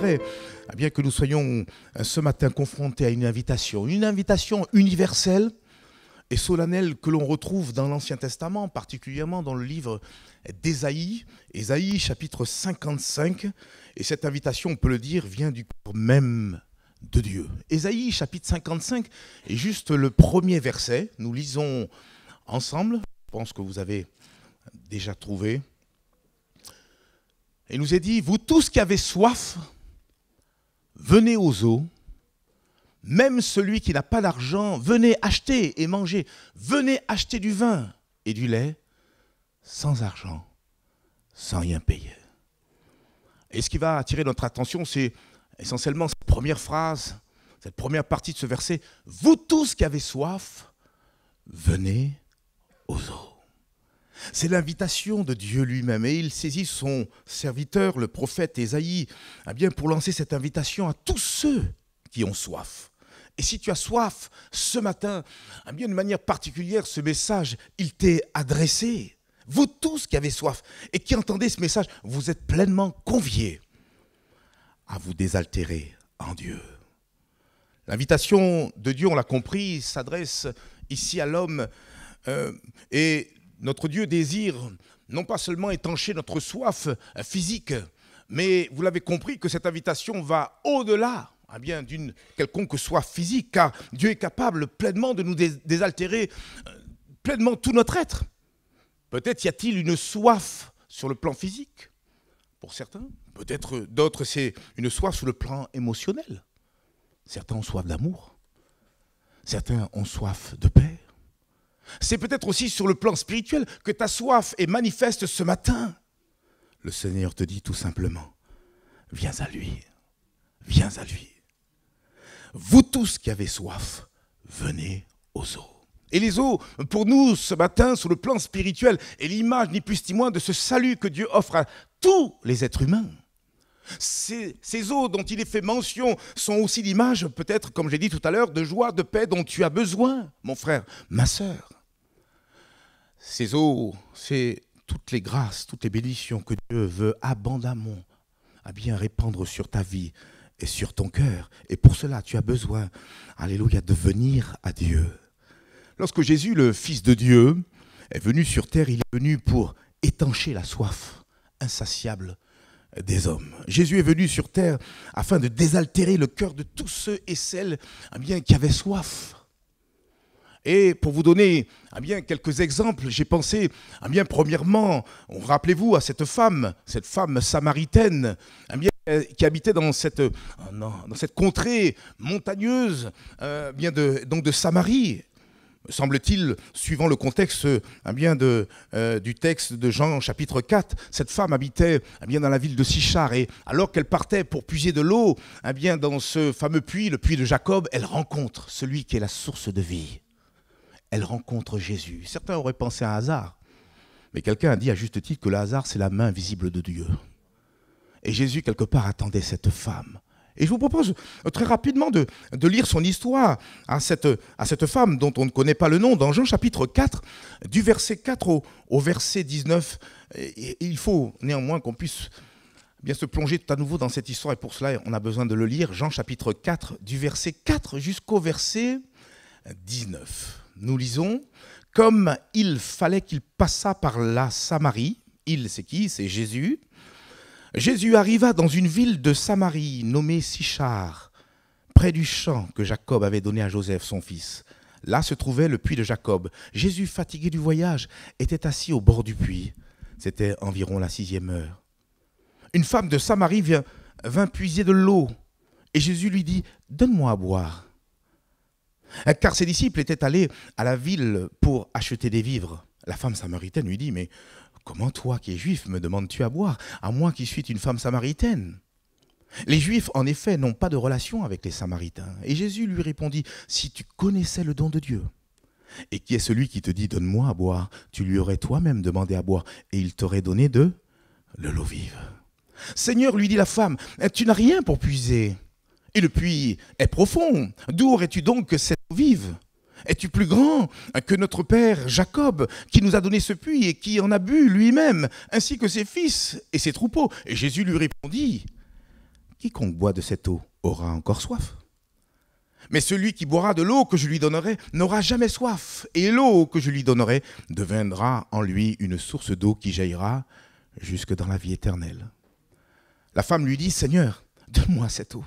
j'aimerais bien que nous soyons ce matin confrontés à une invitation universelle et solennelle que l'on retrouve dans l'Ancien Testament, particulièrement dans le livre d'Ésaïe, Ésaïe chapitre 55. Et cette invitation, on peut le dire, vient du cœur même de Dieu. Ésaïe chapitre 55 est juste le premier verset. Nous lisons ensemble, je pense que vous avez déjà trouvé. Et il nous est dit, vous tous qui avez soif, venez aux eaux. Même celui qui n'a pas d'argent, venez acheter et manger. Venez acheter du vin et du lait sans argent, sans rien payer. Et ce qui va attirer notre attention, c'est essentiellement cette première phrase, cette première partie de ce verset. Vous tous qui avez soif, venez aux eaux. C'est l'invitation de Dieu lui-même. Et il saisit son serviteur, le prophète Ésaïe, pour lancer cette invitation à tous ceux qui ont soif. Et si tu as soif ce matin, de manière particulière, ce message, il t'est adressé. Vous tous qui avez soif et qui entendez ce message, vous êtes pleinement conviés à vous désaltérer en Dieu. L'invitation de Dieu, on l'a compris, s'adresse ici à l'homme. Et notre Dieu désire non pas seulement étancher notre soif physique, mais vous l'avez compris que cette invitation va au-delà d'une quelconque soif physique, car Dieu est capable pleinement de nous désaltérer pleinement tout notre être. Peut-être y a-t-il une soif sur le plan physique, pour certains. Peut-être d'autres, c'est une soif sur le plan émotionnel. Certains ont soif d'amour. Certains ont soif de paix. C'est peut-être aussi sur le plan spirituel que ta soif est manifeste ce matin. Le Seigneur te dit tout simplement, viens à lui, viens à lui. Vous tous qui avez soif, venez aux eaux. Et les eaux, pour nous, ce matin, sur le plan spirituel, est l'image, ni plus ni moins, de ce salut que Dieu offre à tous les êtres humains. Ces eaux dont il est fait mention sont aussi l'image, peut-être, comme j'ai dit tout à l'heure, de joie, de paix dont tu as besoin, mon frère, ma sœur. Ces eaux, c'est toutes les grâces, toutes les bénédictions que Dieu veut abondamment répandre sur ta vie et sur ton cœur. Et pour cela, tu as besoin, alléluia, de venir à Dieu. Lorsque Jésus, le Fils de Dieu, est venu sur terre, il est venu pour étancher la soif insatiable des hommes. Jésus est venu sur terre afin de désaltérer le cœur de tous ceux et celles qui avaient soif. Et pour vous donner quelques exemples, j'ai pensé, premièrement, rappelez-vous à cette femme samaritaine, qui habitait dans cette contrée montagneuse de Samarie. Me semble-t-il, suivant le contexte du texte de Jean chapitre 4, cette femme habitait dans la ville de Sichar. Et alors qu'elle partait pour puiser de l'eau dans ce fameux puits, le puits de Jacob, elle rencontre celui qui est la source de vie. Elle rencontre Jésus. Certains auraient pensé à un hasard, mais quelqu'un a dit à juste titre que le hasard, c'est la main visible de Dieu. Et Jésus, quelque part, attendait cette femme. Et je vous propose très rapidement de lire son histoire à cette femme dont on ne connaît pas le nom, dans Jean chapitre 4, du verset 4 au verset 19. Et il faut néanmoins qu'on puisse se plonger tout à nouveau dans cette histoire, et pour cela, on a besoin de le lire. Jean chapitre 4, du verset 4 jusqu'au verset 19. Nous lisons, « Comme il fallait qu'il passât par la Samarie, il, c'est qui? C'est Jésus. Jésus arriva dans une ville de Samarie nommée Sichar, près du champ que Jacob avait donné à Joseph, son fils. Là se trouvait le puits de Jacob. Jésus, fatigué du voyage, était assis au bord du puits. C'était environ la 6e heure. Une femme de Samarie vint puiser de l'eau. Et Jésus lui dit, « Donne-moi à boire. » Car ses disciples étaient allés à la ville pour acheter des vivres. La femme samaritaine lui dit, « Mais comment toi qui es juif me demandes-tu à boire, à moi qui suis une femme samaritaine ?» Les Juifs, en effet, n'ont pas de relation avec les Samaritains. Et Jésus lui répondit, « Si tu connaissais le don de Dieu, et qui est celui qui te dit, donne-moi à boire, tu lui aurais toi-même demandé à boire, et il t'aurait donné de l'eau vive. » Seigneur, lui dit la femme, tu n'as rien pour puiser, et le puits est profond. D'où aurais-tu donc cette eau vive? Es-tu plus grand que notre père Jacob, qui nous a donné ce puits et qui en a bu lui-même, ainsi que ses fils et ses troupeaux? Et Jésus lui répondit, quiconque boit de cette eau aura encore soif. Mais celui qui boira de l'eau que je lui donnerai n'aura jamais soif. Et l'eau que je lui donnerai deviendra en lui une source d'eau qui jaillira jusque dans la vie éternelle. La femme lui dit, Seigneur, donne-moi cette eau,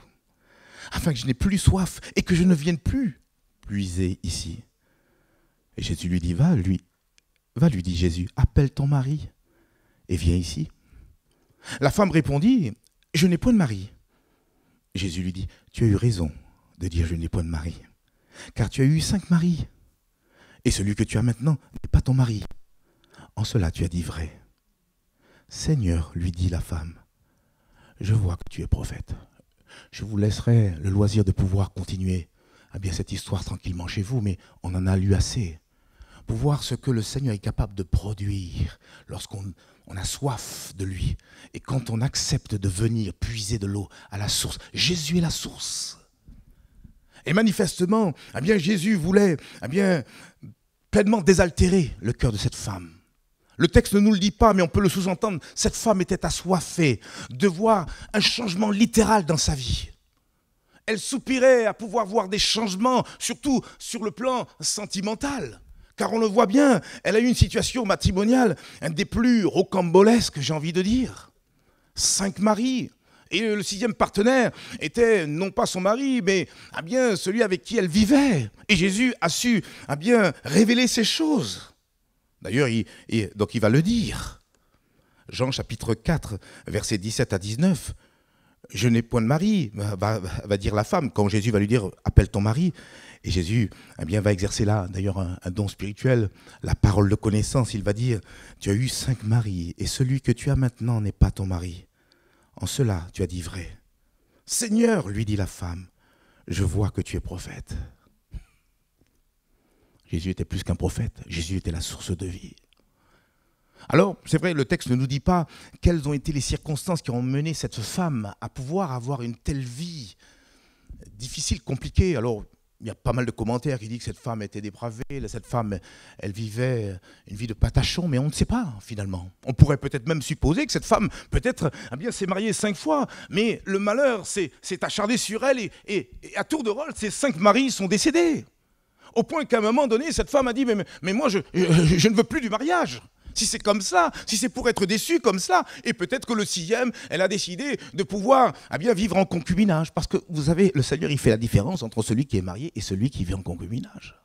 afin que je n'ai plus soif et que je ne vienne plus puiser ici. Et Jésus lui dit, va, lui dit Jésus, appelle ton mari et viens ici. La femme répondit, je n'ai point de mari. Jésus lui dit, tu as eu raison de dire je n'ai point de mari, car tu as eu 5 maris, et celui que tu as maintenant n'est pas ton mari. En cela tu as dit vrai. Seigneur, lui dit la femme, je vois que tu es prophète. Je vous laisserai le loisir de pouvoir continuer cette histoire tranquillement chez vous, mais on en a lu assez pour voir ce que le Seigneur est capable de produire lorsqu'on a soif de lui, et quand on accepte de venir puiser de l'eau à la source. Jésus est la source. Et manifestement, Jésus voulait pleinement désaltérer le cœur de cette femme. Le texte ne nous le dit pas, mais on peut le sous-entendre. Cette femme était assoiffée de voir un changement littéral dans sa vie. Elle soupirait à pouvoir voir des changements, surtout sur le plan sentimental. Car on le voit bien, elle a eu une situation matrimoniale, un des plus rocambolesques, j'ai envie de dire. 5 maris. Et le 6e partenaire était non pas son mari, mais celui avec qui elle vivait. Et Jésus a su révéler ces choses. D'ailleurs, il va le dire. Jean chapitre 4, versets 17 à 19. Je n'ai point de mari, va dire la femme, quand Jésus va lui dire, appelle ton mari. Et Jésus va exercer là, d'ailleurs, un don spirituel, la parole de connaissance. Il va dire, tu as eu 5 maris, et celui que tu as maintenant n'est pas ton mari. En cela, tu as dit vrai. Seigneur, lui dit la femme, je vois que tu es prophète. Jésus était plus qu'un prophète, Jésus était la source de vie. Alors, c'est vrai, le texte ne nous dit pas quelles ont été les circonstances qui ont mené cette femme à pouvoir avoir une telle vie difficile, compliquée. Alors, il y a pas mal de commentaires qui disent que cette femme était dépravée, cette femme, elle vivait une vie de patachon, mais on ne sait pas, finalement. On pourrait peut-être même supposer que cette femme, peut-être, s'est mariée 5 fois, mais le malheur s'est acharné sur elle, et à tour de rôle, ces 5 maris sont décédés. Au point qu'à un moment donné, cette femme a dit, mais moi, je ne veux plus du mariage. Si c'est comme ça, si c'est pour être déçu comme ça, et peut-être que le 6e, elle a décidé de pouvoir vivre en concubinage. Parce que vous savez, le Seigneur, il fait la différence entre celui qui est marié et celui qui vit en concubinage.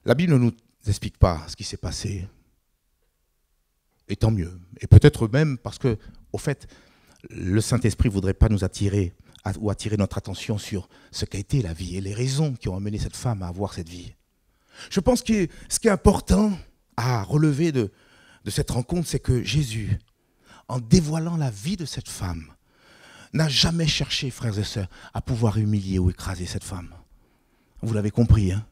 La Bible ne nous explique pas ce qui s'est passé. Et tant mieux. Et peut-être même parce que, au fait, le Saint-Esprit ne voudrait pas nous attirer ou attirer notre attention sur ce qu'a été la vie et les raisons qui ont amené cette femme à avoir cette vie. Je pense que ce qui est important à relever de cette rencontre, c'est que Jésus, en dévoilant la vie de cette femme, n'a jamais cherché, frères et sœurs, à pouvoir humilier ou écraser cette femme. Vous l'avez compris, hein?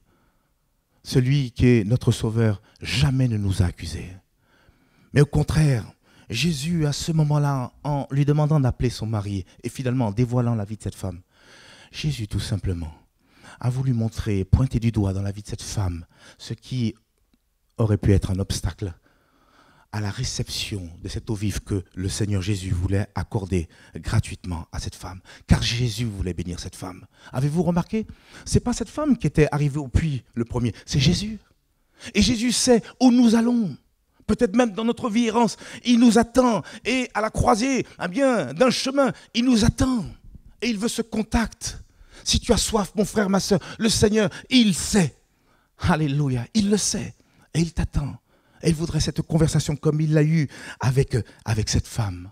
Celui qui est notre Sauveur, jamais ne nous a accusés. Mais au contraire, Jésus, à ce moment-là, en lui demandant d'appeler son mari, et finalement en dévoilant la vie de cette femme, Jésus, tout simplement, a voulu montrer, pointer du doigt dans la vie de cette femme, ce qui aurait pu être un obstacle à la réception de cette eau vive que le Seigneur Jésus voulait accorder gratuitement à cette femme. Car Jésus voulait bénir cette femme. Avez-vous remarqué? Ce n'est pas cette femme qui était arrivée au puits le premier, c'est Jésus. Et Jésus sait où nous allons. Peut-être même dans notre vie errance, il nous attend. Et à la croisée d'un chemin, il nous attend. Et il veut ce contact. Si tu as soif, mon frère, ma soeur, le Seigneur, il sait. Alléluia, il le sait. Et il t'attend. Et il voudrait cette conversation comme il l'a eue avec cette femme.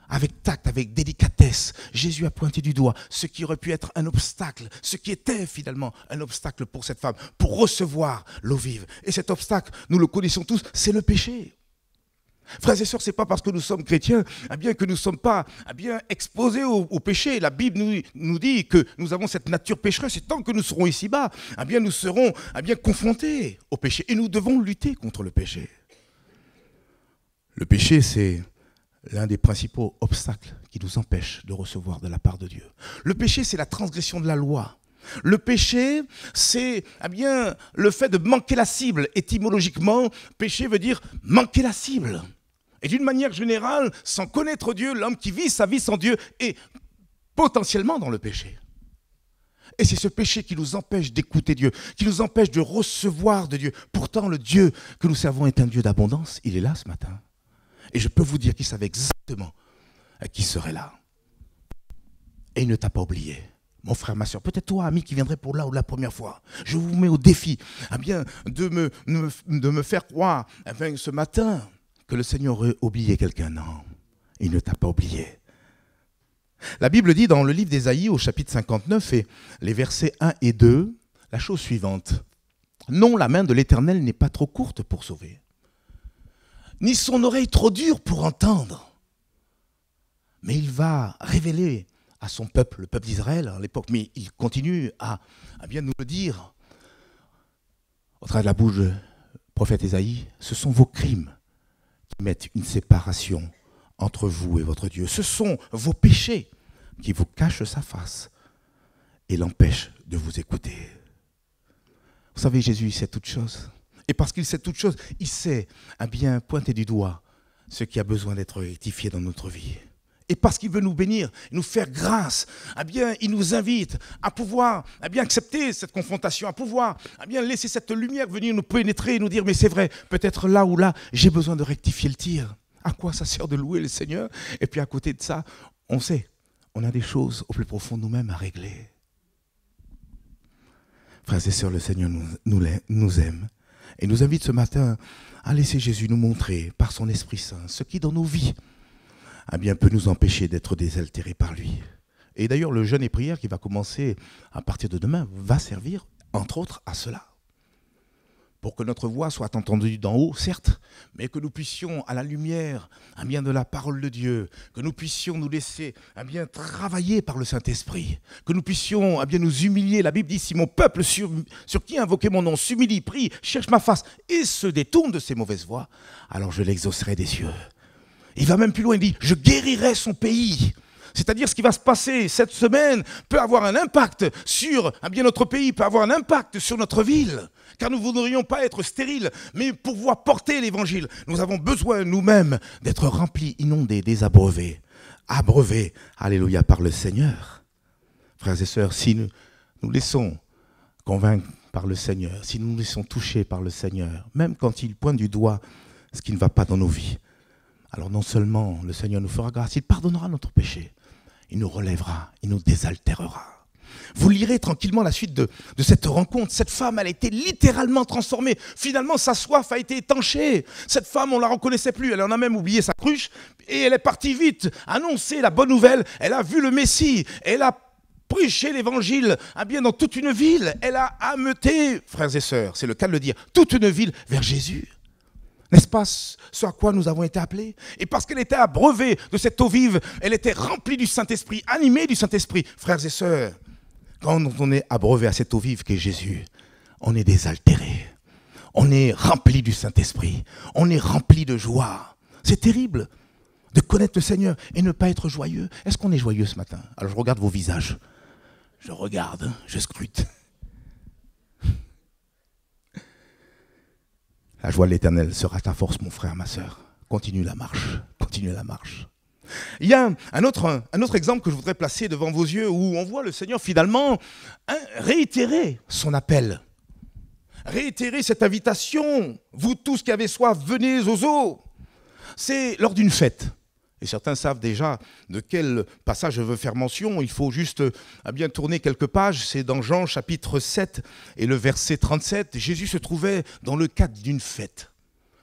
Avec tact, avec délicatesse, Jésus a pointé du doigt ce qui aurait pu être un obstacle, ce qui était finalement un obstacle pour cette femme, pour recevoir l'eau vive. Et cet obstacle, nous le connaissons tous, c'est le péché. Frères et sœurs, ce n'est pas parce que nous sommes chrétiens que nous ne sommes pas exposés au péché. La Bible nous dit que nous avons cette nature pécheresse et tant que nous serons ici-bas, nous serons confrontés au péché. Et nous devons lutter contre le péché. Le péché, c'est l'un des principaux obstacles qui nous empêche de recevoir de la part de Dieu. Le péché, c'est la transgression de la loi. Le péché, c'est le fait de manquer la cible. Étymologiquement, péché veut dire manquer la cible. Et d'une manière générale, sans connaître Dieu, l'homme qui vit sa vie sans Dieu est potentiellement dans le péché. Et c'est ce péché qui nous empêche d'écouter Dieu, qui nous empêche de recevoir de Dieu. Pourtant, le Dieu que nous servons est un Dieu d'abondance. Il est là ce matin. Et je peux vous dire qu'il savait exactement qui serait là. Et il ne t'a pas oublié. Mon frère, ma soeur, peut-être toi, ami, qui viendrait pour là ou la première fois. Je vous mets au défi de me faire croire ce matin que le Seigneur aurait oublié quelqu'un. Non, il ne t'a pas oublié. La Bible dit dans le livre d'Ésaïe, au chapitre 59, et les versets 1 et 2, la chose suivante. Non, la main de l'Éternel n'est pas trop courte pour sauver, ni son oreille trop dure pour entendre. Mais il va révéler à son peuple, le peuple d'Israël à l'époque, mais il continue à bien nous le dire, au travers de la bouche du prophète Ésaïe, ce sont vos crimes qui mettent une séparation entre vous et votre Dieu. Ce sont vos péchés qui vous cachent sa face et l'empêchent de vous écouter. Vous savez, Jésus, il sait toutes choses. Et parce qu'il sait toutes choses, il sait bien pointer du doigt ce qui a besoin d'être rectifié dans notre vie. Et parce qu'il veut nous bénir, nous faire grâce, il nous invite à pouvoir accepter cette confrontation, à pouvoir laisser cette lumière venir nous pénétrer et nous dire, mais c'est vrai, peut-être là ou là, j'ai besoin de rectifier le tir. À quoi ça sert de louer le Seigneur? Et puis à côté de ça, on sait, on a des choses au plus profond de nous-mêmes à régler. Frères et sœurs, le Seigneur nous aime et nous invite ce matin à laisser Jésus nous montrer par son Esprit Saint ce qui dans nos vies peut nous empêcher d'être désaltérés par lui. Et d'ailleurs, le jeûne et prière qui va commencer à partir de demain va servir, entre autres, à cela. Pour que notre voix soit entendue d'en haut, certes, mais que nous puissions, à la lumière de la parole de Dieu, que nous puissions nous laisser travailler par le Saint-Esprit, que nous puissions nous humilier. La Bible dit, si mon peuple sur qui invoquait mon nom s'humilie, prie, cherche ma face et se détourne de ses mauvaises voies, alors je l'exaucerai des cieux. Il va même plus loin, il dit, je guérirai son pays. C'est-à-dire ce qui va se passer cette semaine peut avoir un impact sur notre pays, peut avoir un impact sur notre ville. Car nous ne voudrions pas être stériles, mais pour pouvoir porter l'évangile, nous avons besoin nous-mêmes d'être remplis, inondés, désabreuvés, abreuvés, alléluia, par le Seigneur. Frères et sœurs, si nous laissons convaincre par le Seigneur, si nous nous laissons toucher par le Seigneur, même quand il pointe du doigt ce qui ne va pas dans nos vies, alors non seulement le Seigneur nous fera grâce, il pardonnera notre péché, il nous relèvera, il nous désaltérera. Vous lirez tranquillement la suite de cette rencontre. Cette femme, elle a été littéralement transformée. Finalement, sa soif a été étanchée. Cette femme, on ne la reconnaissait plus. Elle en a même oublié sa cruche. Et elle est partie vite, annoncer la bonne nouvelle. Elle a vu le Messie. Elle a prêché l'évangile dans toute une ville. Elle a ameuté, frères et sœurs, c'est le cas de le dire, toute une ville vers Jésus. N'est-ce pas ce à quoi nous avons été appelés? Et parce qu'elle était abreuvée de cette eau vive, elle était remplie du Saint-Esprit, animée du Saint-Esprit. Frères et sœurs, quand on est abreuvé à cette eau vive qu'est Jésus, on est désaltéré. On est rempli du Saint-Esprit. On est rempli de joie. C'est terrible de connaître le Seigneur et ne pas être joyeux. Est-ce qu'on est joyeux ce matin? Alors je regarde vos visages. Je regarde, je scrute. La joie de l'Éternel sera ta force, mon frère, ma sœur. Continue la marche, continue la marche. Il y a un autre exemple que je voudrais placer devant vos yeux où on voit le Seigneur finalement réitérer son appel. Réitérer cette invitation. Vous tous qui avez soif, venez aux eaux. C'est lors d'une fête. Et certains savent déjà de quel passage je veux faire mention. Il faut juste tourner quelques pages. C'est dans Jean chapitre 7 et le verset 37. Jésus se trouvait dans le cadre d'une fête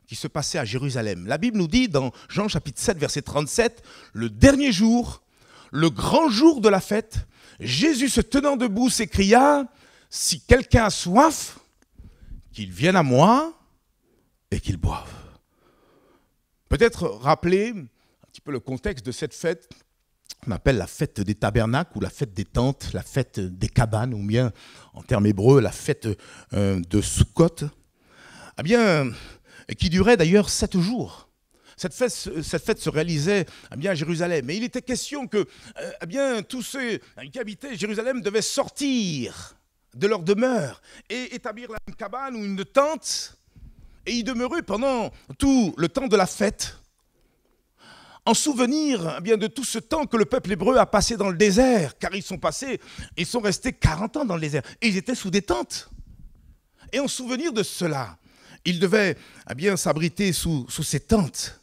qui se passait à Jérusalem. La Bible nous dit dans Jean chapitre 7 verset 37, le dernier jour, le grand jour de la fête, Jésus se tenant debout s'écria, si quelqu'un a soif, qu'il vienne à moi et qu'il boive. Peut-être rappeler un petit peu le contexte de cette fête, on appelle la fête des tabernacles ou la fête des tentes, la fête des cabanes ou bien en termes hébreux la fête de Sukkot. Qui durait d'ailleurs 7 jours. Cette fête se réalisait à Jérusalem. Mais il était question que tous ceux qui habitaient Jérusalem devaient sortir de leur demeure et établir une cabane ou une tente et y demeurer pendant tout le temps de la fête. en souvenir eh bien, de tout ce temps que le peuple hébreu a passé dans le désert, car ils sont restés 40 ans dans le désert, et ils étaient sous des tentes. Et en souvenir de cela, ils devaient eh bien, s'abriter sous ces tentes.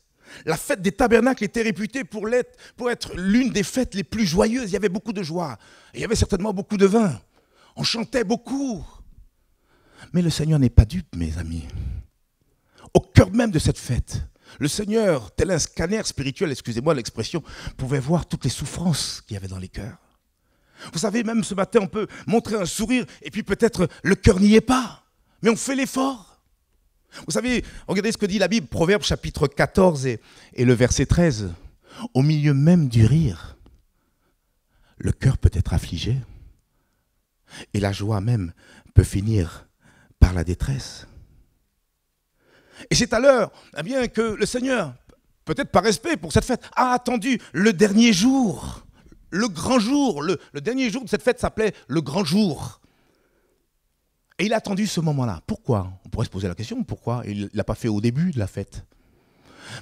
La fête des tabernacles était réputée pour être l'une des fêtes les plus joyeuses. Il y avait beaucoup de joie, et il y avait certainement beaucoup de vin. On chantait beaucoup. Mais le Seigneur n'est pas dupe, mes amis. Au cœur même de cette fête, le Seigneur, tel un scanner spirituel, excusez-moi l'expression, pouvait voir toutes les souffrances qu'il y avait dans les cœurs. Vous savez, même ce matin, on peut montrer un sourire et puis peut-être le cœur n'y est pas. Mais on fait l'effort. Vous savez, regardez ce que dit la Bible, Proverbes chapitre 14 et le verset 13. Au milieu même du rire, le cœur peut être affligé et la joie même peut finir par la détresse. Et c'est à l'heure eh bien, que le Seigneur, peut-être par respect pour cette fête, a attendu le dernier jour, le grand jour. Le dernier jour de cette fête s'appelait le grand jour. Et il a attendu ce moment-là. Pourquoi? On pourrait se poser la question, pourquoi il ne l'a pas fait au début de la fête?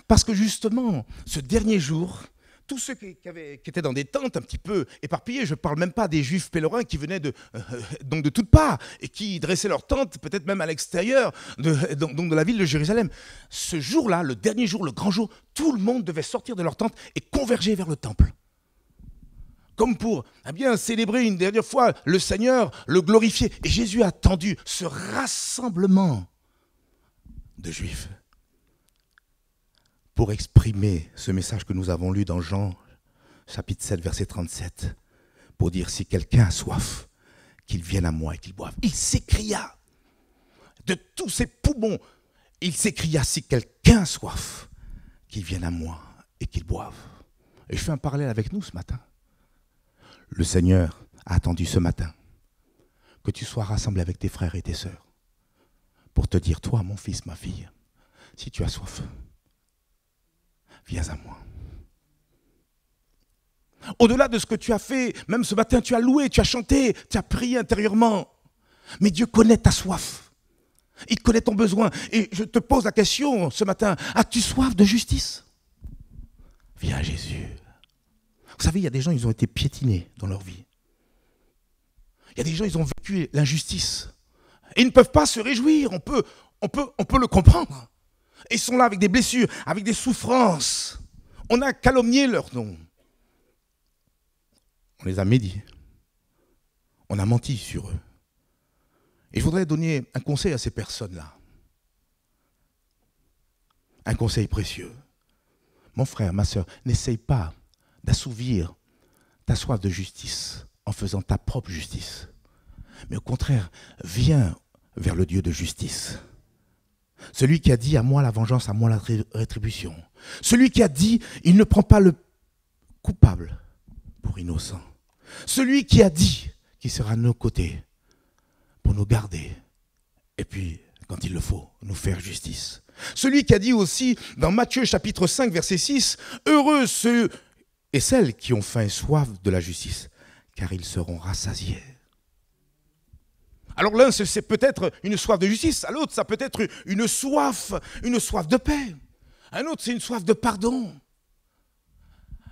Parce que justement, ce dernier jour, tous ceux qui étaient dans des tentes un petit peu éparpillées, je ne parle même pas des juifs pèlerins qui venaient donc de toutes parts et qui dressaient leurs tentes, peut-être même à l'extérieur de la ville de Jérusalem. Ce jour-là, le dernier jour, le grand jour, tout le monde devait sortir de leur tente et converger vers le temple. Comme pour eh bien, célébrer une dernière fois le Seigneur, le glorifier. Et Jésus a attendu ce rassemblement de Juifs pour exprimer ce message que nous avons lu dans Jean, chapitre 7, verset 37, pour dire, si quelqu'un a soif, qu'il vienne à moi et qu'il boive. Il s'écria de tous ses poumons, il s'écria, si quelqu'un a soif, qu'il vienne à moi et qu'il boive. Et je fais un parallèle avec nous ce matin. Le Seigneur a attendu ce matin que tu sois rassemblé avec tes frères et tes sœurs pour te dire, toi, mon fils, ma fille, si tu as soif, viens à moi. Au-delà de ce que tu as fait, même ce matin, tu as loué, tu as chanté, tu as prié intérieurement. Mais Dieu connaît ta soif. Il connaît ton besoin. Et je te pose la question ce matin, as-tu soif de justice? Viens à Jésus. Vous savez, il y a des gens, ils ont été piétinés dans leur vie. Il y a des gens, ils ont vécu l'injustice. Et ils ne peuvent pas se réjouir. On peut le comprendre. Et ils sont là avec des blessures, avec des souffrances. On a calomnié leur nom. On les a médits. On a menti sur eux. Et je voudrais donner un conseil à ces personnes-là. Un conseil précieux. Mon frère, ma sœur, n'essaye pas d'assouvir ta soif de justice en faisant ta propre justice. Mais au contraire, viens vers le Dieu de justice. Celui qui a dit, à moi la vengeance, à moi la rétribution. Celui qui a dit, il ne prend pas le coupable pour innocent. Celui qui a dit qu'il sera à nos côtés pour nous garder. Et puis, quand il le faut, nous faire justice. Celui qui a dit aussi, dans Matthieu chapitre 5, verset 6, « Heureux ceux et celles qui ont faim et soif de la justice, car ils seront rassasiés. » Alors l'un, c'est peut-être une soif de justice, à l'autre, ça peut être une soif de paix. Un autre, c'est une soif de pardon.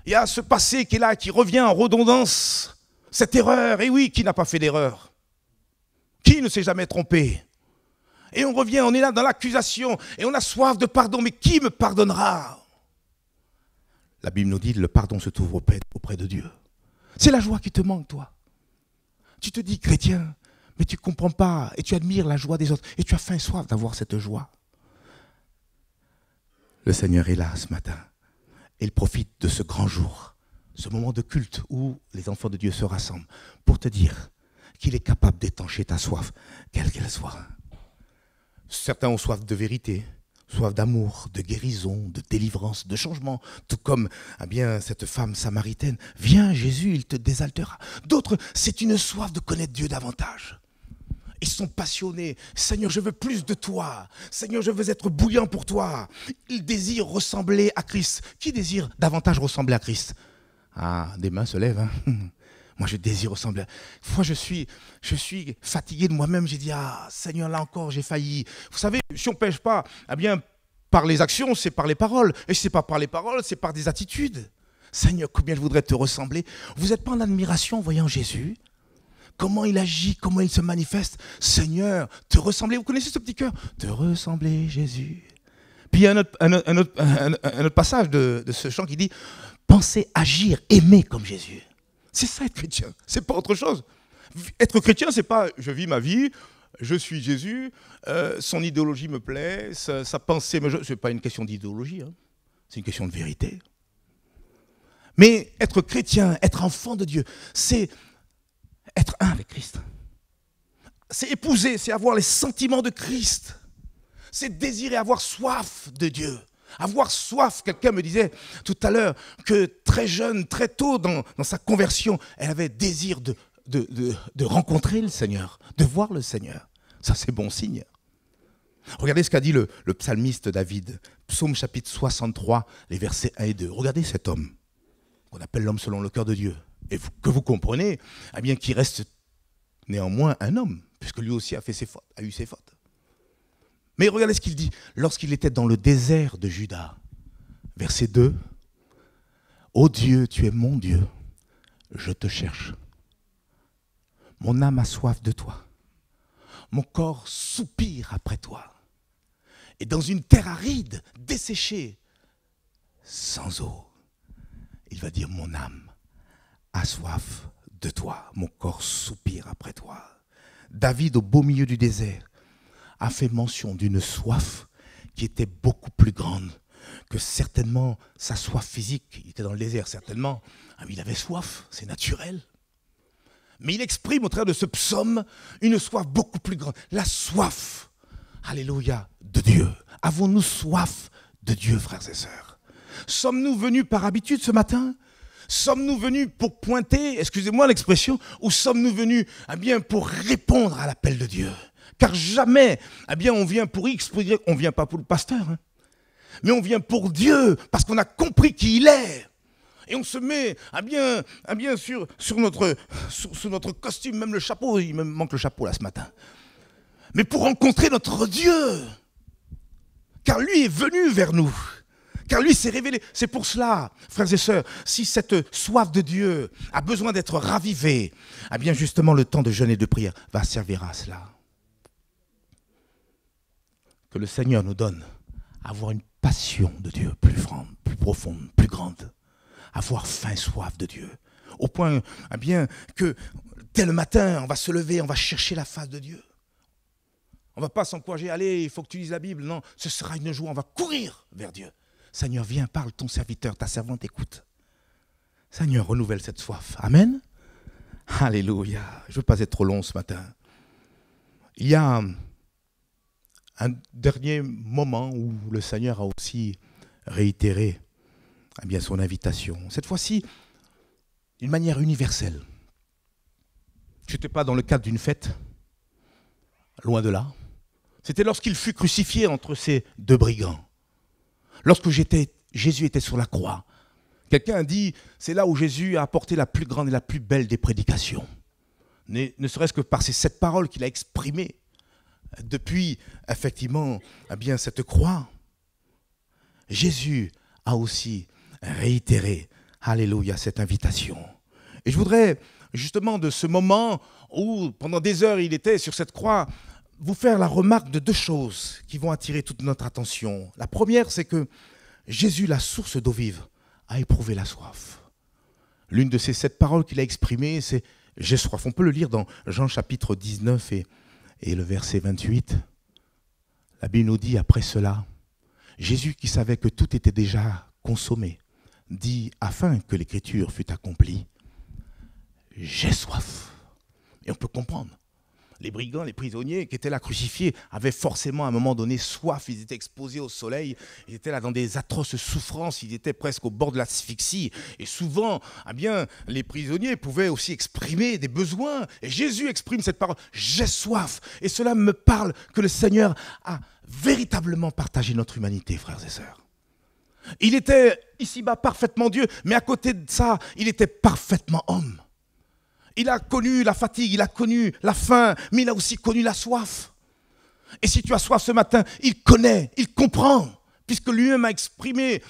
Il y a ce passé qui est là, qui revient en redondance. Cette erreur, et oui, qui n'a pas fait d'erreur? Qui ne s'est jamais trompé? Et on revient, on est là dans l'accusation, et on a soif de pardon, mais qui me pardonnera? La Bible nous dit, le pardon se trouve auprès de Dieu. C'est la joie qui te manque, toi. Tu te dis chrétien, mais tu ne comprends pas, et tu admires la joie des autres, et tu as faim et soif d'avoir cette joie. Le Seigneur est là ce matin, et il profite de ce grand jour, ce moment de culte où les enfants de Dieu se rassemblent, pour te dire qu'il est capable d'étancher ta soif, quelle qu'elle soit. Certains ont soif de vérité, soif d'amour, de guérison, de délivrance, de changement, tout comme eh bien, cette femme samaritaine. Viens Jésus, il te désaltera. D'autres, c'est une soif de connaître Dieu davantage. Ils sont passionnés. Seigneur, je veux plus de toi. Seigneur, je veux être bouillant pour toi. Ils désirent ressembler à Christ. Qui désire davantage ressembler à Christ? Ah, des mains se lèvent. Hein. Moi, je désire ressembler. Une fois, je suis fatigué de moi-même. J'ai dit, ah, Seigneur, là encore, j'ai failli. Vous savez, si on ne pêche pas, eh bien, par les actions, c'est par les paroles. Et si ce n'est pas par les paroles, c'est par des attitudes. Seigneur, combien je voudrais te ressembler. Vous n'êtes pas en admiration en voyant Jésus? Comment il agit, comment il se manifeste. Seigneur, te ressembler. Vous connaissez ce petit cœur? Te ressembler, Jésus. Puis il y a un autre passage de ce chant qui dit « Penser, agir, aimer comme Jésus ». C'est ça être chrétien, c'est pas autre chose. Être chrétien, c'est pas « je vis ma vie, je suis Jésus, son idéologie me plaît, sa pensée me... » C'est pas une question d'idéologie, hein. C'est une question de vérité. Mais être chrétien, être enfant de Dieu, c'est être un avec Christ. C'est épouser, c'est avoir les sentiments de Christ. C'est désirer avoir soif de Dieu. Avoir soif, quelqu'un me disait tout à l'heure que très jeune, très tôt dans sa conversion, elle avait désir de rencontrer le Seigneur, de voir le Seigneur. Ça, c'est bon signe. Regardez ce qu'a dit le psalmiste David, psaume chapitre 63, les versets 1 et 2. Regardez cet homme, qu'on appelle l'homme selon le cœur de Dieu, et que vous comprenez, eh bien, qu'il reste néanmoins un homme, puisque lui aussi a eu ses fautes. Mais regardez ce qu'il dit, lorsqu'il était dans le désert de Juda, verset 2, « Ô Dieu, tu es mon Dieu, je te cherche. Mon âme a soif de toi, mon corps soupire après toi. Et dans une terre aride, desséchée, sans eau, il va dire, mon âme a soif de toi, mon corps soupire après toi. » David, au beau milieu du désert, a fait mention d'une soif qui était beaucoup plus grande que certainement sa soif physique. Il était dans le désert, certainement. Ah, mais il avait soif, c'est naturel. Mais il exprime au travers de ce psaume une soif beaucoup plus grande. La soif, alléluia, de Dieu. Avons-nous soif de Dieu, frères et sœurs? Sommes-nous venus par habitude ce matin? Sommes-nous venus pour pointer, excusez-moi l'expression, ou sommes-nous venus pour répondre à l'appel de Dieu? Car jamais, on vient pour X, pour Y, on ne vient pas pour le pasteur, hein. Mais on vient pour Dieu, parce qu'on a compris qui il est. Et on se met sur notre costume, même le chapeau, il me manque le chapeau là ce matin. Mais pour rencontrer notre Dieu, car lui est venu vers nous, car lui s'est révélé. C'est pour cela, frères et sœurs, si cette soif de Dieu a besoin d'être ravivée, justement le temps de jeûne et de prière va servir à cela. Que le Seigneur nous donne à avoir une passion de Dieu plus grande, plus profonde, plus grande. Avoir faim, soif de Dieu. Au point que dès le matin, on va se lever, on va chercher la face de Dieu. On ne va pas s'encourager, allez, il faut que tu lises la Bible. Non, ce sera une joie, on va courir vers Dieu. Seigneur, viens, parle, ton serviteur, ta servante écoute. Seigneur, renouvelle cette soif. Amen. Alléluia. Je ne veux pas être trop long ce matin. Il y a un dernier moment où le Seigneur a aussi réitéré son invitation. Cette fois-ci, d'une manière universelle. Je n'étais pas dans le cadre d'une fête, loin de là. C'était lorsqu'il fut crucifié entre ces deux brigands. Lorsque Jésus était sur la croix. Quelqu'un a dit, c'est là où Jésus a apporté la plus grande et la plus belle des prédications. Ne serait-ce que par ces 7 paroles qu'il a exprimées depuis, effectivement, cette croix. Jésus a aussi réitéré, alléluia, cette invitation. Et je voudrais, justement, de ce moment où, pendant des heures, il était sur cette croix, vous faire la remarque de 2 choses qui vont attirer toute notre attention. La première, c'est que Jésus, la source d'eau vive, a éprouvé la soif. L'une de ces 7 paroles qu'il a exprimées, c'est « j'ai soif ». On peut le lire dans Jean chapitre 19 et le verset 28. La Bible nous dit, après cela, Jésus qui savait que tout était déjà consommé, dit, afin que l'écriture fût accomplie, « j'ai soif ». Et on peut comprendre. Les brigands, les prisonniers qui étaient là crucifiés avaient forcément à un moment donné soif, ils étaient exposés au soleil, ils étaient là dans des atroces souffrances, ils étaient presque au bord de l'asphyxie. Et souvent, les prisonniers pouvaient aussi exprimer des besoins. Et Jésus exprime cette parole, j'ai soif. Et cela me parle que le Seigneur a véritablement partagé notre humanité, frères et sœurs. Il était ici-bas parfaitement Dieu, mais à côté de ça, il était parfaitement homme. Il a connu la fatigue, il a connu la faim, mais il a aussi connu la soif. Et si tu as soif ce matin, il connaît, il comprend, puisque lui-même a exprimé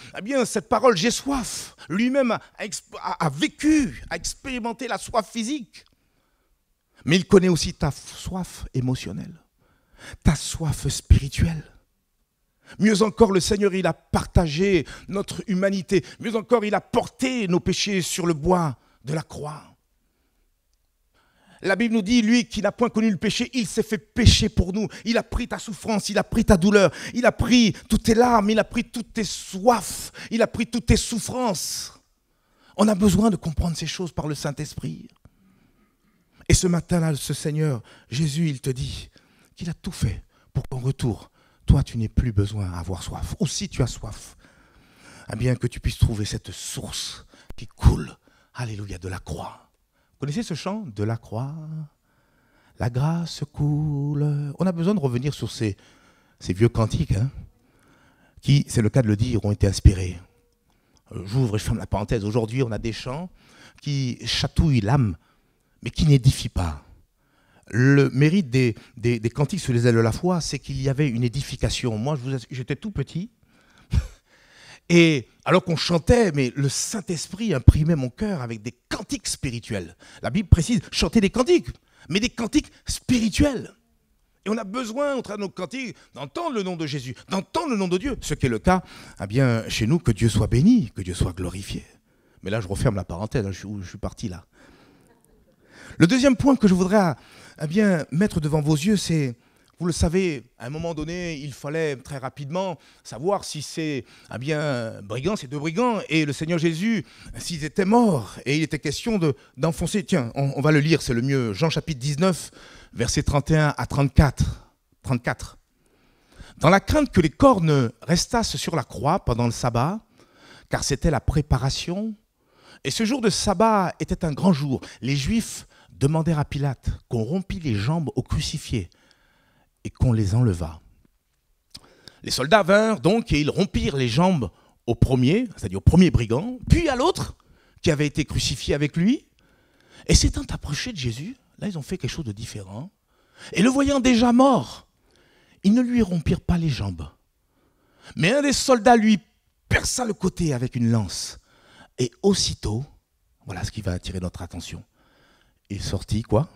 cette parole, j'ai soif. Lui-même a vécu, a expérimenté la soif physique. Mais il connaît aussi ta soif émotionnelle, ta soif spirituelle. Mieux encore, le Seigneur, il a partagé notre humanité. Mieux encore, il a porté nos péchés sur le bois de la croix. La Bible nous dit, lui qui n'a point connu le péché, il s'est fait pécher pour nous. Il a pris ta souffrance, il a pris ta douleur, il a pris toutes tes larmes, il a pris toutes tes soifs, il a pris toutes tes souffrances. On a besoin de comprendre ces choses par le Saint-Esprit. Et ce matin-là, ce Seigneur, Jésus, il te dit qu'il a tout fait pour qu'en retour, toi, tu n'aies plus besoin d'avoir soif. Ou si tu as soif, que tu puisses trouver cette source qui coule, alléluia, de la croix. Vous connaissez ce chant? De la croix, la grâce coule. On a besoin de revenir sur ces vieux cantiques, qui, c'est le cas de le dire, ont été inspirés. J'ouvre et je ferme la parenthèse. Aujourd'hui, on a des chants qui chatouillent l'âme, mais qui n'édifient pas. Le mérite des cantiques sur les ailes de la foi, c'est qu'il y avait une édification. Moi, j'étais tout petit. Et alors qu'on chantait, mais le Saint-Esprit imprimait mon cœur avec des cantiques spirituels. La Bible précise, chanter des cantiques, mais des cantiques spirituels. Et on a besoin, au travers de nos cantiques, d'entendre le nom de Jésus, d'entendre le nom de Dieu. Ce qui est le cas, chez nous, que Dieu soit béni, que Dieu soit glorifié. Mais là, je referme la parenthèse, je suis parti là. Le deuxième point que je voudrais mettre devant vos yeux, c'est... Vous le savez, à un moment donné, il fallait très rapidement savoir si c'est brigands, ces deux brigands, et le Seigneur Jésus, s'ils étaient morts. Et il était question d'enfoncer. Tiens, on va le lire, c'est le mieux. Jean chapitre 19, versets 31 à 34. Dans la crainte que les corps ne restassent sur la croix pendant le sabbat, car c'était la préparation, et ce jour de sabbat était un grand jour, les Juifs demandèrent à Pilate qu'on rompît les jambes aux crucifiés et qu'on les enlevât. Les soldats vinrent donc et ils rompirent les jambes au premier, c'est-à-dire au premier brigand, puis à l'autre qui avait été crucifié avec lui. Et s'étant approchés de Jésus, là ils ont fait quelque chose de différent. Et le voyant déjà mort, ils ne lui rompirent pas les jambes. Mais un des soldats lui perça le côté avec une lance. Et aussitôt, voilà ce qui va attirer notre attention, il sortit quoi?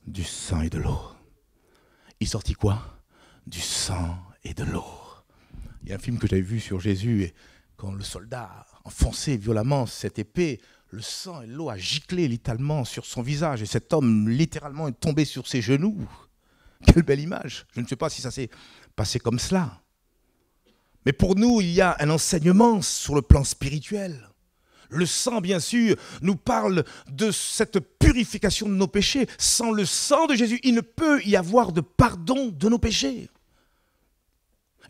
Du sang et de l'eau. Il sortit quoi? Du sang et de l'eau. Il y a un film que j'avais vu sur Jésus, et quand le soldat enfonçait violemment cette épée, le sang et l'eau a giclé littéralement sur son visage, et cet homme littéralement est tombé sur ses genoux. Quelle belle image! Je ne sais pas si ça s'est passé comme cela. Mais pour nous, il y a un enseignement sur le plan spirituel. Le sang, bien sûr, nous parle de cette purification de nos péchés. Sans le sang de Jésus, il ne peut y avoir de pardon de nos péchés.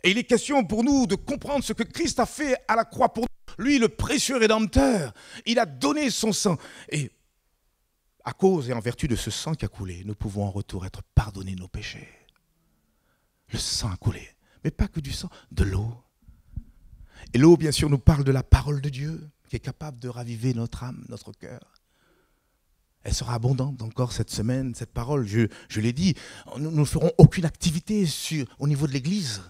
Et il est question pour nous de comprendre ce que Christ a fait à la croix pour nous. Lui, le précieux Rédempteur, il a donné son sang. Et à cause et en vertu de ce sang qui a coulé, nous pouvons en retour être pardonnés de nos péchés. Le sang a coulé, mais pas que du sang, de l'eau. Et l'eau, bien sûr, nous parle de la parole de Dieu, qui est capable de raviver notre âme, notre cœur. Elle sera abondante encore cette semaine, cette parole. Je l'ai dit, nous ne ferons aucune activité au niveau de l'église.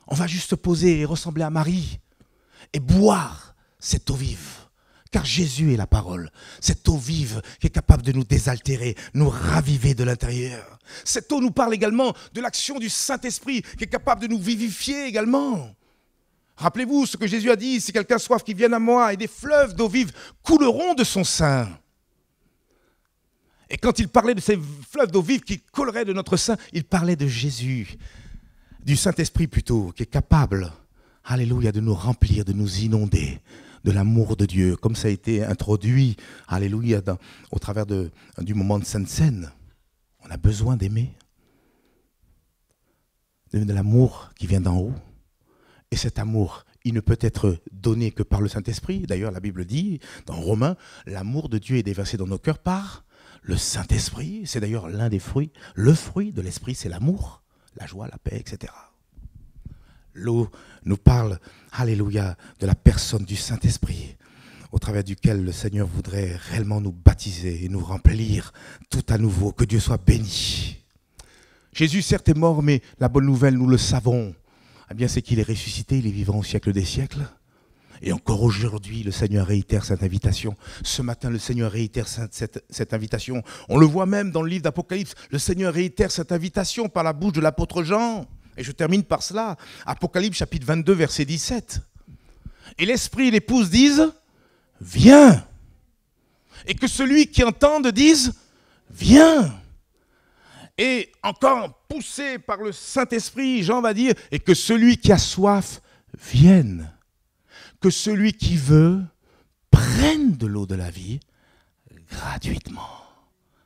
On va juste se poser et ressembler à Marie et boire cette eau vive. Car Jésus est la parole. Cette eau vive qui est capable de nous désaltérer, nous raviver de l'intérieur. Cette eau nous parle également de l'action du Saint-Esprit qui est capable de nous vivifier également. Rappelez-vous ce que Jésus a dit, si quelqu'un a soif, qu'il vienne à moi, et des fleuves d'eau vive couleront de son sein. Et quand il parlait de ces fleuves d'eau vive qui couleraient de notre sein, il parlait de Jésus, du Saint-Esprit plutôt, qui est capable, alléluia, de nous remplir, de nous inonder de l'amour de Dieu, comme ça a été introduit, alléluia, au travers du moment de Sainte Seine. On a besoin d'aimer, de l'amour qui vient d'en haut. Et cet amour, il ne peut être donné que par le Saint-Esprit. D'ailleurs, la Bible dit, dans Romains, l'amour de Dieu est déversé dans nos cœurs par le Saint-Esprit. C'est d'ailleurs l'un des fruits. Le fruit de l'Esprit, c'est l'amour, la joie, la paix, etc. L'eau nous parle, alléluia, de la personne du Saint-Esprit, au travers duquel le Seigneur voudrait réellement nous baptiser et nous remplir tout à nouveau. Que Dieu soit béni. Jésus, certes, est mort, mais la bonne nouvelle, nous le savons. eh bien c'est qu'il est ressuscité, il est vivant au siècle des siècles. Et encore aujourd'hui, le Seigneur réitère cette invitation. Ce matin, le Seigneur réitère cette invitation. On le voit même dans le livre d'Apocalypse. Le Seigneur réitère cette invitation par la bouche de l'apôtre Jean. Et je termine par cela. Apocalypse chapitre 22, verset 17. Et l'Esprit et l'épouse disent, viens. Et que celui qui entende dise, viens. Et encore poussé par le Saint-Esprit, Jean va dire, et que celui qui a soif vienne. Que celui qui veut prenne de l'eau de la vie gratuitement,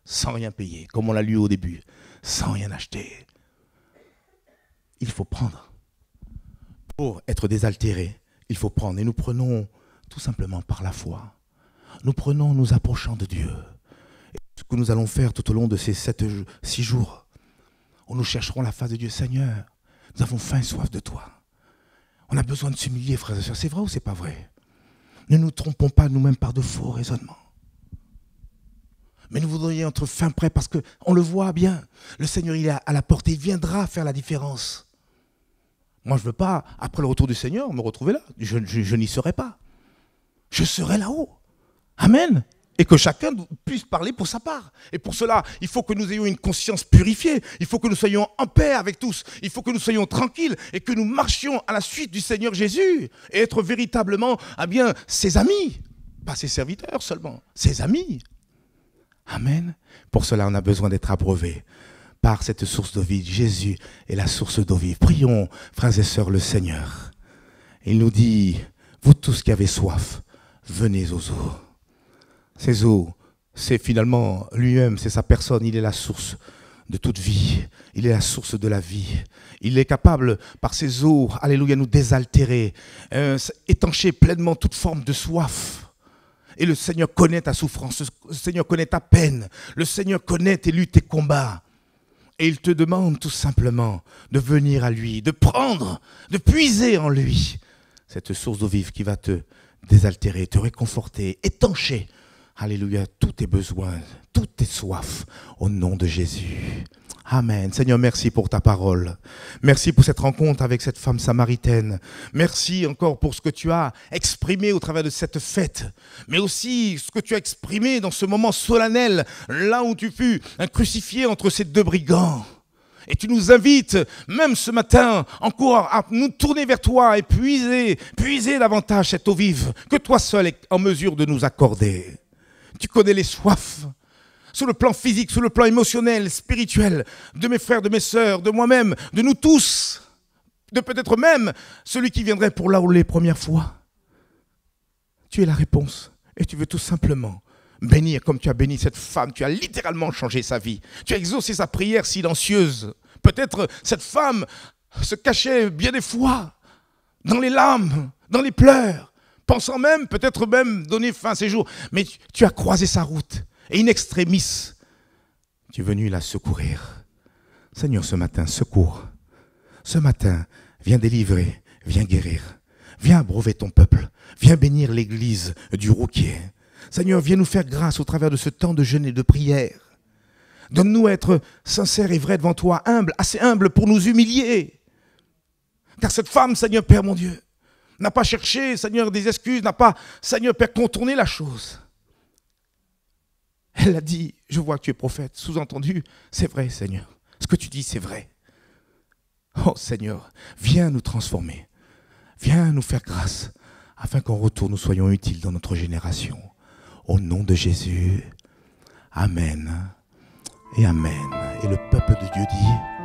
sans rien payer, comme on l'a lu au début, sans rien acheter. Il faut prendre. Pour être désaltéré, il faut prendre. Et nous prenons tout simplement par la foi. Nous prenons, nous approchant de Dieu. Et ce que nous allons faire tout au long de ces 6 jours, où nous chercherons la face de Dieu. Seigneur, nous avons faim et soif de toi. On a besoin de s'humilier, frères et sœurs. C'est vrai ou c'est pas vrai? Ne nous trompons pas nous-mêmes par de faux raisonnements. Mais nous voudrions être fin prêts parce qu'on le voit bien. Le Seigneur, il est à la porte et il viendra faire la différence. Moi, je ne veux pas, après le retour du Seigneur, me retrouver là. Je n'y serai pas. Je serai là-haut. Amen. Et que chacun puisse parler pour sa part. Et pour cela, il faut que nous ayons une conscience purifiée. Il faut que nous soyons en paix avec tous. Il faut que nous soyons tranquilles et que nous marchions à la suite du Seigneur Jésus. Et être véritablement, ses amis. Pas ses serviteurs seulement, ses amis. Amen. Pour cela, on a besoin d'être abreuvés par cette source d'eau vive. Jésus est la source d'eau vive. Prions, frères et sœurs, le Seigneur. Il nous dit, vous tous qui avez soif, venez aux eaux. Ces eaux, c'est finalement lui-même, c'est sa personne, il est la source de toute vie, il est la source de la vie. Il est capable, par ces eaux, alléluia, nous désaltérer, étancher pleinement toute forme de soif. Et le Seigneur connaît ta souffrance, le Seigneur connaît ta peine, le Seigneur connaît tes luttes, tes combats. Et il te demande tout simplement de venir à lui, de prendre, de puiser en lui cette source d'eau vive qui va te désaltérer, te réconforter, étancher. Alléluia, tous tes besoins, toutes tes soifs, au nom de Jésus. Amen. Seigneur, merci pour ta parole. Merci pour cette rencontre avec cette femme samaritaine. Merci encore pour ce que tu as exprimé au travers de cette fête, mais aussi ce que tu as exprimé dans ce moment solennel, là où tu fus crucifié entre ces 2 brigands. Et tu nous invites, même ce matin, encore à nous tourner vers toi et puiser davantage cette eau vive que toi seul es en mesure de nous accorder. Tu connais les soifs, sur le plan physique, sur le plan émotionnel, spirituel, de mes frères, de mes sœurs, de moi-même, de nous tous, de peut-être même celui qui viendrait pour là où les premières fois. Tu es la réponse et tu veux tout simplement bénir comme tu as béni cette femme. Tu as littéralement changé sa vie. Tu as exaucé sa prière silencieuse. Peut-être cette femme se cachait bien des fois dans les larmes, dans les pleurs, pensant même, peut-être même donner fin à ses jours. Mais tu as croisé sa route. Et in extremis, tu es venu la secourir. Seigneur, ce matin, secours. Ce matin, viens délivrer, viens guérir. Viens abreuver ton peuple. Viens bénir l'église du Rouquier. Seigneur, viens nous faire grâce au travers de ce temps de jeûne et de prière. Donne-nous à être sincères et vrais devant toi, humbles, assez humbles pour nous humilier. Car cette femme, Seigneur Père mon Dieu, n'a pas cherché, Seigneur, des excuses, n'a pas, Seigneur Père, contourné la chose. Elle a dit, je vois que tu es prophète. Sous-entendu, c'est vrai, Seigneur. Ce que tu dis, c'est vrai. Oh Seigneur, viens nous transformer. Viens nous faire grâce, afin qu'en retour, nous soyons utiles dans notre génération. Au nom de Jésus, Amen et Amen. Et le peuple de Dieu dit...